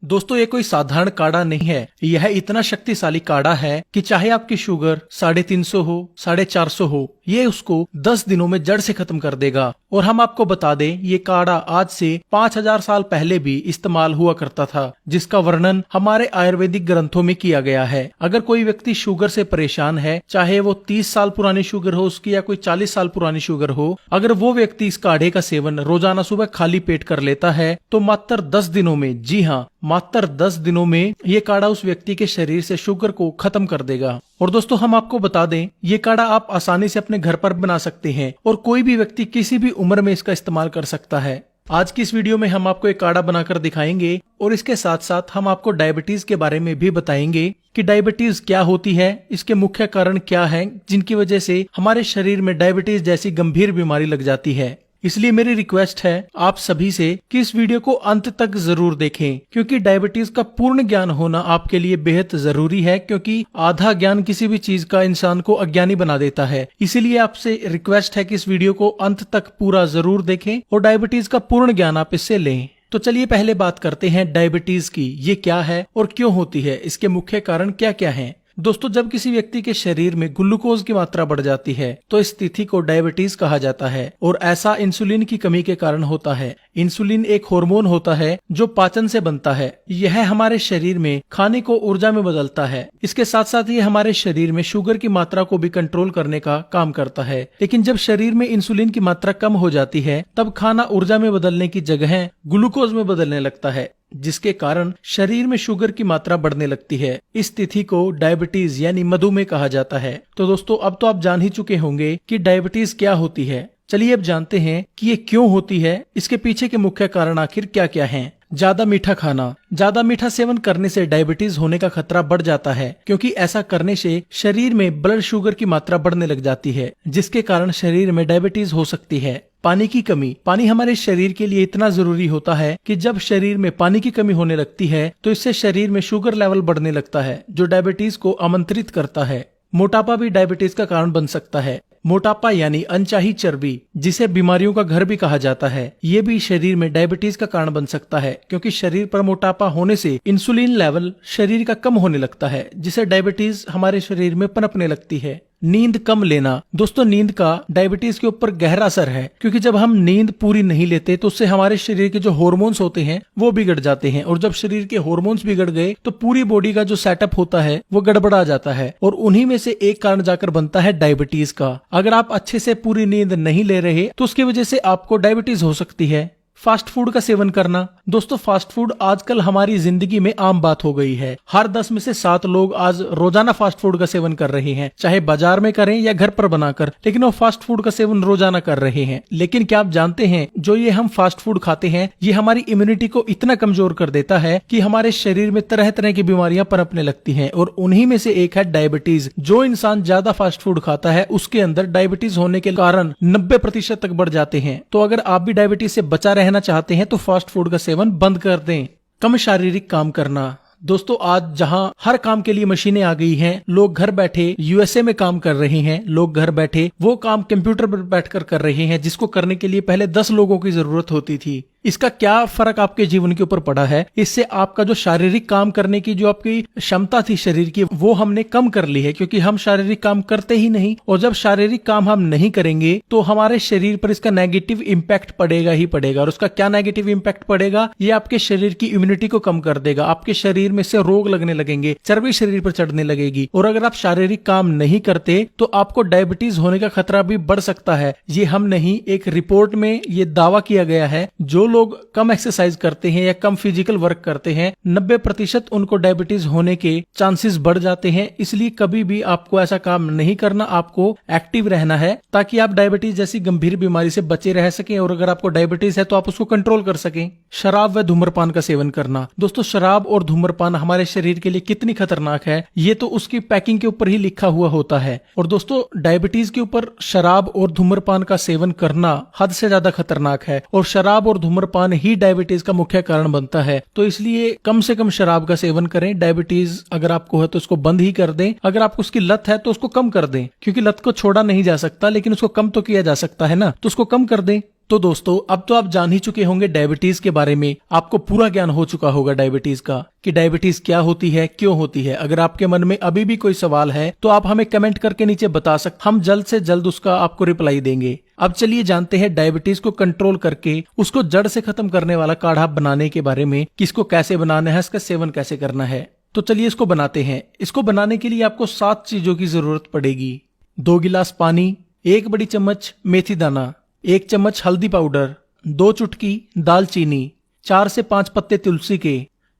दोस्तों ये कोई साधारण काढ़ा नहीं है, यह इतना शक्तिशाली काढ़ा है कि चाहे आपकी शुगर 350 हो 450 हो, ये उसको 10 दिनों में जड़ से खत्म कर देगा। और हम आपको बता दें ये काढ़ा आज से 5000 साल पहले भी इस्तेमाल हुआ करता था, जिसका वर्णन हमारे आयुर्वेदिक ग्रंथों में किया गया है। अगर कोई व्यक्ति शुगर से परेशान है, चाहे वो 30 साल पुरानी शुगर हो उसकी या कोई 40 साल पुरानी शुगर हो, अगर वो व्यक्ति इस काढ़े का सेवन रोजाना सुबह खाली पेट कर लेता है तो मात्र 10 दिनों में, जी हाँ मात्र 10 दिनों में ये काढ़ा उस व्यक्ति के शरीर से शुगर को खत्म कर देगा। और दोस्तों हम आपको बता दें ये काढ़ा आप आसानी से अपने घर पर बना सकते हैं और कोई भी व्यक्ति किसी भी उम्र में इसका इस्तेमाल कर सकता है। आज की इस वीडियो में हम आपको एक काढ़ा बनाकर दिखाएंगे और इसके साथ साथ हम आपको डायबिटीज के बारे में भी बताएंगे कि डायबिटीज क्या होती है, इसके मुख्य कारण क्या हैं जिनकी वजह से हमारे शरीर में डायबिटीज जैसी गंभीर बीमारी लग जाती है। इसलिए मेरी रिक्वेस्ट है आप सभी से कि इस वीडियो को अंत तक जरूर देखें, क्योंकि डायबिटीज का पूर्ण ज्ञान होना आपके लिए बेहद जरूरी है, क्योंकि आधा ज्ञान किसी भी चीज का इंसान को अज्ञानी बना देता है। इसीलिए आपसे रिक्वेस्ट है कि इस वीडियो को अंत तक पूरा जरूर देखें और डायबिटीज का पूर्ण ज्ञान आप इससे लें। तो चलिए पहले बात करते हैं डायबिटीज की। ये क्या है और क्यों होती है, इसके मुख्य कारण क्या क्या हैं। दोस्तों जब किसी व्यक्ति के शरीर में ग्लूकोज की मात्रा बढ़ जाती है तो इस स्थिति को डायबिटीज कहा जाता है और ऐसा इंसुलिन की कमी के कारण होता है। इंसुलिन एक हार्मोन होता है जो पाचन से बनता है। यह हमारे शरीर में खाने को ऊर्जा में बदलता है। इसके साथ साथ ये हमारे शरीर में शुगर की मात्रा को भी कंट्रोल करने का काम करता है। लेकिन जब शरीर में इंसुलिन की मात्रा कम हो जाती है तब खाना ऊर्जा में बदलने की जगह ग्लूकोज में बदलने लगता है, जिसके कारण शरीर में शुगर की मात्रा बढ़ने लगती है। इस स्थिति को डायबिटीज यानी मधुमेह कहा जाता है। तो दोस्तों अब तो आप जान ही चुके होंगे कि डायबिटीज क्या होती है। चलिए अब जानते हैं कि ये क्यों होती है, इसके पीछे के मुख्य कारण आखिर क्या क्या हैं। ज्यादा मीठा खाना। ज्यादा मीठा सेवन करने से डायबिटीज होने का खतरा बढ़ जाता है, क्योंकि ऐसा करने से शरीर में ब्लड शुगर की मात्रा बढ़ने लग जाती है, जिसके कारण शरीर में डायबिटीज हो सकती है। पानी की कमी। पानी हमारे शरीर के लिए इतना जरूरी होता है कि जब शरीर में पानी की कमी होने लगती है तो इससे शरीर में शुगर लेवल बढ़ने लगता है, जो डायबिटीज को आमंत्रित करता है। मोटापा भी डायबिटीज का कारण बन सकता है। मोटापा यानी अनचाही चर्बी, जिसे बीमारियों का घर भी कहा जाता है, ये भी शरीर में डायबिटीज का कारण बन सकता है, क्योंकि शरीर पर मोटापा होने से इंसुलिन लेवल शरीर का कम होने लगता है, जिसे डायबिटीज हमारे शरीर में पनपने लगती है। नींद कम लेना। दोस्तों नींद का डायबिटीज के ऊपर गहरा असर है, क्योंकि जब हम नींद पूरी नहीं लेते तो उससे हमारे शरीर के जो हार्मोन्स होते हैं वो बिगड़ जाते हैं, और जब शरीर के हार्मोन्स बिगड़ गए तो पूरी बॉडी का जो सेटअप होता है वो गड़बड़ा जाता है, और उन्हीं में से एक कारण जाकर बनता है डायबिटीज का। अगर आप अच्छे से पूरी नींद नहीं ले रहे तो उसकी वजह से आपको डायबिटीज हो सकती है। फास्ट फूड का सेवन करना। दोस्तों फास्ट फूड आजकल हमारी जिंदगी में आम बात हो गई है। हर 10 में से 7 लोग आज रोजाना फास्ट फूड का सेवन कर रहे हैं, चाहे बाजार में करें या घर पर बनाकर, लेकिन वो फास्ट फूड का सेवन रोजाना कर रहे हैं। लेकिन क्या आप जानते हैं जो ये हम फास्ट फूड खाते हैं ये हमारी इम्यूनिटी को इतना कमजोर कर देता है कि हमारे शरीर में तरह तरह की बीमारियां पनपने लगती हैं, और उन्हीं में से एक है डायबिटीज। जो इंसान ज्यादा फास्ट फूड खाता है उसके अंदर डायबिटीज होने के कारण 90% तक बढ़ जाते हैं। तो अगर आप भी डायबिटीज से बचा रहना चाहते हैं तो फास्ट फूड का सेवन बंद कर दें। कम शारीरिक काम करना। दोस्तों आज जहां हर काम के लिए मशीनें आ गई हैं, लोग घर बैठे यूएसए में काम कर रहे हैं, लोग घर बैठे वो काम कंप्यूटर पर बैठकर कर रहे हैं जिसको करने के लिए पहले 10 लोगों की जरूरत होती थी। इसका क्या फर्क आपके जीवन के ऊपर पड़ा है? इससे आपका जो शारीरिक काम करने की जो आपकी क्षमता थी शरीर की वो हमने कम कर ली है, क्योंकि हम शारीरिक काम करते ही नहीं, और जब शारीरिक काम हम नहीं करेंगे तो हमारे शरीर पर इसका नेगेटिव इम्पैक्ट पड़ेगा ही पड़ेगा। और उसका क्या नेगेटिव इम्पैक्ट पड़ेगा? ये आपके शरीर की इम्यूनिटी को कम कर देगा, आपके शरीर में से रोग लगने लगेंगे, चर्बी शरीर पर चढ़ने लगेगी, और अगर आप शारीरिक काम नहीं करते तो आपको डायबिटीज होने का खतरा भी बढ़ सकता है। ये हम नहीं, एक रिपोर्ट में ये दावा किया गया है जो लोग कम एक्सरसाइज करते हैं या कम फिजिकल वर्क करते हैं 90% उनको डायबिटीज होने के चांसेस बढ़ जाते हैं। इसलिए कभी भी आपको ऐसा काम नहीं करना, आपको एक्टिव रहना है ताकि आप डायबिटीज जैसी गंभीर बीमारी से बचे रह सकें, और अगर आपको डायबिटीज है तो आप उसको कंट्रोल कर सकें। शराब व धूम्रपान का सेवन करना। दोस्तों शराब और धूम्रपान हमारे शरीर के लिए कितनी खतरनाक है ये तो उसकी पैकिंग के ऊपर ही लिखा हुआ होता है, और दोस्तों डायबिटीज के ऊपर शराब और धूम्रपान का सेवन करना हद से ज्यादा खतरनाक है, और शराब और धूम्रपान ही डायबिटीज का मुख्य कारण बनता है। तो इसलिए कम से कम शराब का सेवन करें। डायबिटीज अगर आपको है तो उसको बंद ही कर दें, अगर आपको उसकी लत है तो उसको कम कर दें, क्योंकि लत को छोड़ा नहीं जा सकता लेकिन उसको कम तो किया जा सकता है ना, तो उसको कम कर दें। तो दोस्तों अब तो आप जान ही चुके होंगे डायबिटीज के बारे में। आपको पूरा ज्ञान हो चुका होगा डायबिटीज का कि डायबिटीज क्या होती है, क्यों होती है। अगर आपके मन में अभी भी कोई सवाल है तो आप हमें कमेंट करके नीचे बता सकते, हम जल्द से जल्द उसका आपको रिप्लाई देंगे। अब चलिए जानते हैं डायबिटीज को कंट्रोल करके उसको जड़ से खत्म करने वाला काढ़ा बनाने के बारे में, किसको कैसे बनाना है, इसका सेवन कैसे करना है। तो चलिए इसको बनाते हैं। इसको बनाने के लिए आपको 7 चीजों की जरूरत पड़ेगी। 2 गिलास पानी, 1 बड़ी चम्मच मेथी दाना, 1 चम्मच हल्दी पाउडर, 2 चुटकी दालचीनी, 4 से 5 पत्ते तुलसी के,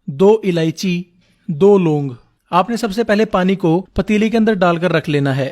2 इलायची, 2 लौंग। आपने सबसे पहले पानी को पतीले के अंदर डालकर रख लेना है।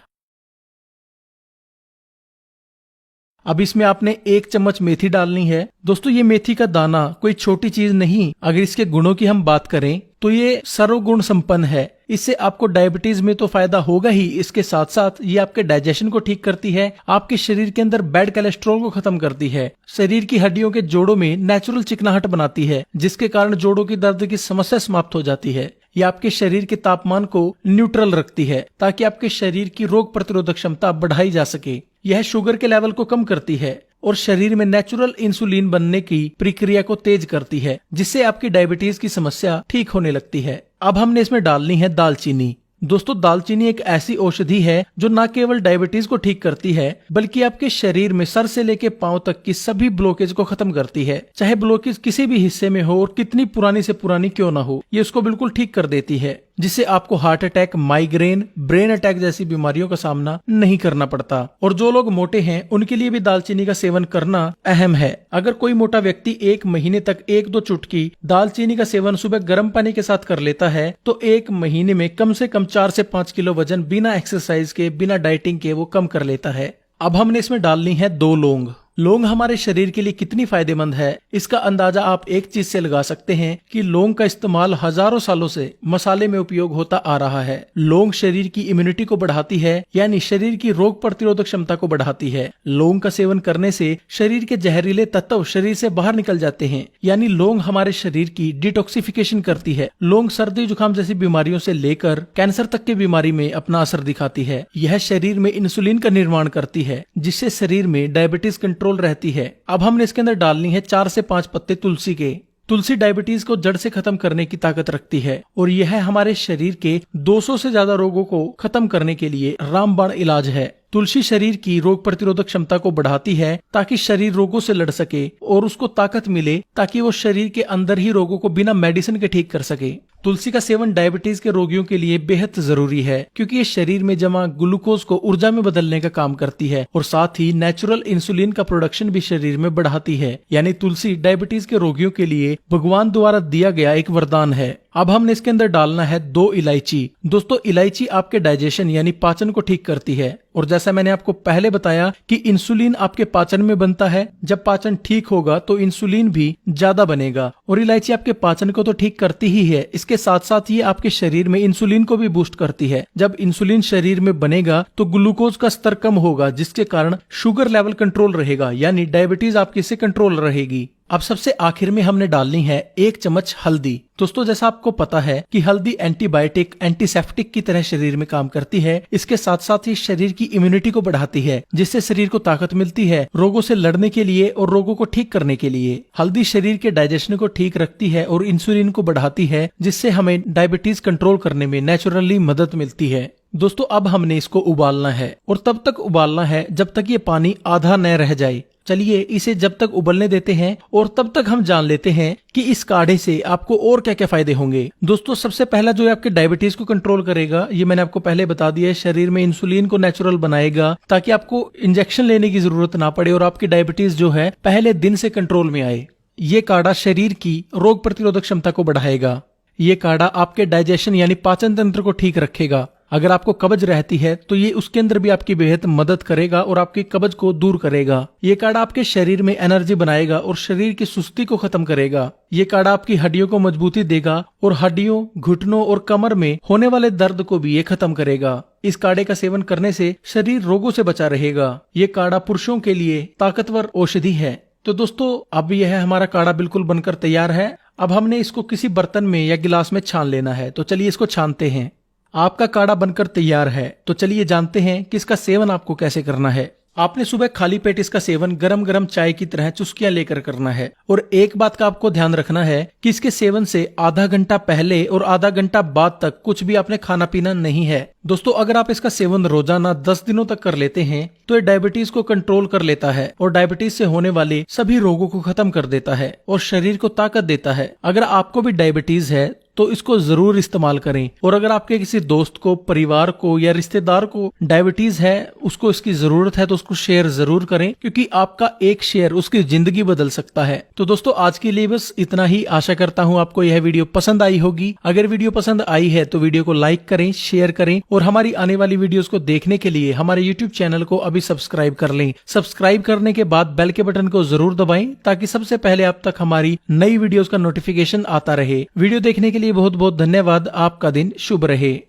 अब इसमें आपने 1 चम्मच मेथी डालनी है। दोस्तों ये मेथी का दाना कोई छोटी चीज नहीं। अगर इसके गुणों की हम बात करें तो ये सर्वगुण संपन्न है। इससे आपको डायबिटीज में तो फायदा होगा ही, इसके साथ साथ ये आपके डाइजेशन को ठीक करती है, आपके शरीर के अंदर बैड कोलेस्ट्रॉल को खत्म करती है, शरीर की हड्डियों के जोड़ों में नेचुरल चिकनाहट बनाती है, जिसके कारण जोड़ों की दर्द की समस्या समाप्त हो जाती है। ये आपके शरीर के तापमान को न्यूट्रल रखती है ताकि आपके शरीर की रोग प्रतिरोधक क्षमता बढ़ाई जा सके। यह शुगर के लेवल को कम करती है और शरीर में नेचुरल इंसुलिन बनने की प्रक्रिया को तेज करती है, जिससे आपकी डायबिटीज की समस्या ठीक होने लगती है। अब हमने इसमें डालनी है दालचीनी। दोस्तों दालचीनी एक ऐसी औषधि है जो न केवल डायबिटीज को ठीक करती है बल्कि आपके शरीर में सर से लेकर पांव तक की सभी ब्लॉकेज को खत्म करती है। चाहे ब्लॉकेज किसी भी हिस्से में हो और कितनी पुरानी से पुरानी क्यों ना हो, ये उसको बिल्कुल ठीक कर देती है, जिससे आपको heart attack, migraine, brain attack जैसी बीमारियों का सामना नहीं करना पड़ता। और जो लोग मोटे हैं उनके लिए भी दालचीनी का सेवन करना अहम है। अगर कोई मोटा व्यक्ति 1 महीने तक 1-2 चुटकी दालचीनी का सेवन सुबह गर्म पानी के साथ कर लेता है तो 1 महीने में कम से कम 4 से 5 किलो वजन बिना एक्सरसाइज के, बिना डाइटिंग के वो कम कर लेता है। अब हमने इसमें डालनी है 2 लौंग। लौंग हमारे शरीर के लिए कितनी फायदेमंद है, इसका अंदाजा आप एक चीज से लगा सकते हैं कि लौंग का इस्तेमाल हजारों सालों से मसाले में उपयोग होता आ रहा है। लौंग शरीर की इम्यूनिटी को बढ़ाती है, यानी शरीर की रोग प्रतिरोधक क्षमता को बढ़ाती है। लौंग का सेवन करने से शरीर के जहरीले तत्व शरीर से बाहर निकल जाते हैं, यानी लौंग हमारे शरीर की डिटॉक्सिफिकेशन करती है। लौंग सर्दी जुकाम जैसी बीमारियों से लेकर कैंसर तक की बीमारी में अपना असर दिखाती है। यह शरीर में इंसुलिन का निर्माण करती है, जिससे शरीर में डायबिटीज कंट्रोल रहती है। अब हमने इसके अंदर डालनी है 4 से 5 पत्ते तुलसी के। तुलसी डायबिटीज को जड़ से खत्म करने की ताकत रखती है और यह हमारे शरीर के 200 से ज्यादा रोगों को खत्म करने के लिए रामबाण इलाज है। तुलसी शरीर की रोग प्रतिरोधक क्षमता को बढ़ाती है ताकि शरीर रोगों से लड़ सके और उसको ताकत मिले ताकि वो शरीर के अंदर ही रोगों को बिना मेडिसिन के ठीक कर सके। तुलसी का सेवन डायबिटीज के रोगियों के लिए बेहद जरूरी है क्योंकि ये शरीर में जमा ग्लूकोज को ऊर्जा में बदलने का काम करती है और साथ ही नेचुरल इंसुलिन का प्रोडक्शन भी शरीर में बढ़ाती है। यानी तुलसी डायबिटीज के रोगियों के लिए भगवान द्वारा दिया गया एक वरदान है। अब हमने इसके अंदर डालना है 2 इलायची। दोस्तों इलायची आपके डाइजेशन यानी पाचन को ठीक करती है और जैसा मैंने आपको पहले बताया कि इंसुलिन आपके पाचन में बनता है। जब पाचन ठीक होगा तो इंसुलिन भी ज्यादा बनेगा और इलायची आपके पाचन को तो ठीक करती ही है, इसके साथ साथ ये आपके शरीर में इंसुलिन को भी बूस्ट करती है। जब इंसुलिन शरीर में बनेगा तो ग्लूकोज का स्तर कम होगा, जिसके कारण शुगर लेवल कंट्रोल रहेगा, यानी डायबिटीज आपकी से कंट्रोल रहेगी। अब सबसे आखिर में हमने डालनी है 1 चम्मच हल्दी। दोस्तों जैसा आपको पता है कि हल्दी एंटीबायोटिक, एंटीसेप्टिक की तरह शरीर में काम करती है। इसके साथ साथ ही शरीर की इम्यूनिटी को बढ़ाती है, जिससे शरीर को ताकत मिलती है रोगों से लड़ने के लिए और रोगों को ठीक करने के लिए। हल्दी शरीर के डाइजेशन को ठीक रखती है और इंसुलिन को बढ़ाती है, जिससे हमें डायबिटीज कंट्रोल करने में नेचुरली मदद मिलती है। दोस्तों अब हमने इसको उबालना है और तब तक उबालना है जब तक ये पानी आधा न रह जाए। चलिए इसे जब तक उबलने देते हैं और तब तक हम जान लेते हैं कि इस काढ़े से आपको और क्या क्या फायदे होंगे। दोस्तों सबसे पहला जो है आपके डायबिटीज को कंट्रोल करेगा, ये मैंने आपको पहले बता दिया है। शरीर में इंसुलिन को नेचुरल बनाएगा ताकि आपको इंजेक्शन लेने की जरूरत ना पड़े और आपकी डायबिटीज जो है पहले दिन से कंट्रोल में आए। ये काढ़ा शरीर की रोग प्रतिरोधक क्षमता को बढ़ाएगा। ये काढ़ा आपके डाइजेशन यानी पाचन तंत्र को ठीक रखेगा। अगर आपको कब्ज रहती है तो ये उसके अंदर भी आपकी बेहद मदद करेगा और आपकी कब्ज को दूर करेगा। ये काढ़ा आपके शरीर में एनर्जी बनाएगा और शरीर की सुस्ती को खत्म करेगा। ये काढ़ा आपकी हड्डियों को मजबूती देगा और हड्डियों, घुटनों और कमर में होने वाले दर्द को भी ये खत्म करेगा। इस काढ़े का सेवन करने से शरीर रोगों से बचा रहेगा। ये काढ़ा पुरुषों के लिए ताकतवर औषधि है। तो दोस्तों अब यह हमारा काढ़ा बिल्कुल बनकर तैयार है। अब हमने इसको किसी बर्तन में या गिलास में छान लेना है। तो चलिए इसको छानते हैं। आपका काढ़ा बनकर तैयार है। तो चलिए जानते हैं कि इसका सेवन आपको कैसे करना है। आपने सुबह खाली पेट इसका सेवन गरम गरम चाय की तरह चुस्कियां लेकर करना है। और एक बात का आपको ध्यान रखना है कि इसके सेवन से आधा घंटा पहले और आधा घंटा बाद तक कुछ भी आपने खाना पीना नहीं है। दोस्तों, अगर आप इसका सेवन रोजाना 10 दिनों तक कर लेते हैं तो ये डायबिटीज को कंट्रोल कर लेता है और डायबिटीज से होने वाले सभी रोगों को खत्म कर देता है और शरीर को ताकत देता है। अगर आपको भी डायबिटीज है तो इसको जरूर इस्तेमाल करें। और अगर आपके किसी दोस्त को, परिवार को या रिश्तेदार को डायबिटीज है, उसको इसकी जरूरत है, तो उसको शेयर जरूर करें, क्योंकि आपका एक शेयर उसकी जिंदगी बदल सकता है। तो दोस्तों, आज के लिए बस इतना ही। आशा करता हूँ आपको यह वीडियो पसंद आई होगी। अगर वीडियो पसंद आई है तो वीडियो को लाइक करें, शेयर करें और हमारी आने वाली वीडियोस को देखने के लिए हमारे YouTube चैनल को अभी सब्सक्राइब कर लें। सब्सक्राइब करने के बाद बेल के बटन को जरूर दबाएं ताकि सबसे पहले आप तक हमारी नई वीडियोस का नोटिफिकेशन आता रहे। वीडियो देखने के लिए बहुत बहुत धन्यवाद। आपका दिन शुभ रहे।